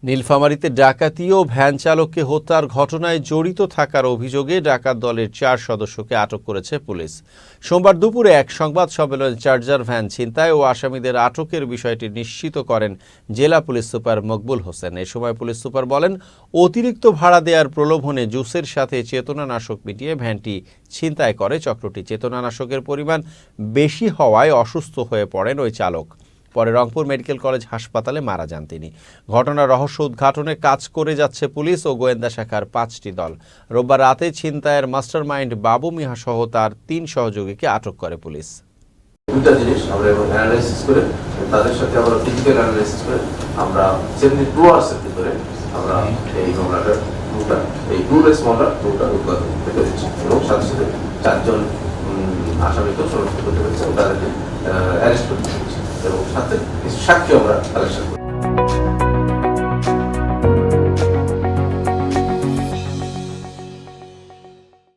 নীলফামারীতে ডাকাতি ও ভ্যান চালককে হত্যার ঘটনায় জড়িত থাকার অভিযোগে ডাকাত দলের 4 সদস্যকে আটক করেছে পুলিশ। সোমবার দুপুরে এক সংবাদ সম্মেলনে চার্জার ভ্যান ছিনতাই ও আসামিদের আটকের বিষয়টি নিশ্চিত করেন জেলা পুলিশ সুপার মকবুল হোসেন। এ সময় পুলিশ সুপার বলেন, অতিরিক্ত ভাড়া দেওয়ার প্রলোভনে জুসের সাথে চেতনানাশক মিটিয়ে ভ্যানটি ছিনতাই করে চক্রটি। চেতনানাশকের পরিমাণ বেশি হওয়ায় অসুস্থ হয়ে পড়েন ওই চালক। পরে রংপুর মেডিকেল কলেজ হাসপাতালে মারা যান তিনি। ঘটনার রহস্য উদ্ঘাটনে কাজ করে যাচ্ছে পুলিশ ও গোয়েন্দা শাখার 5টি দল। রোববার রাতে ছিনতাইয়ের মাস্টারমাইন্ড বাবু মিয়া সহ তার 3 সহযোগীকে আটক করে পুলিশ। দুটা জিনিস আমরা অ্যানালাইসিস করে তাদের সাথে আমরা ফিজিক্যাল অ্যানালাইসিস করে আমরা 72 আওয়ার্সের ভিতরে আমরা এই মামলাটার এই টুলেস মামলার উদ্ঘাটন করতে পেরেছি এবং সাথে সাথে 4 জন আসামিকেও শনাক্ত করতে পেরেছি এবং তাদেরকে অ্যারেস্ট করতে পেরেছি এবং সাথে কিছু সাক্ষী আমরা কালেকশন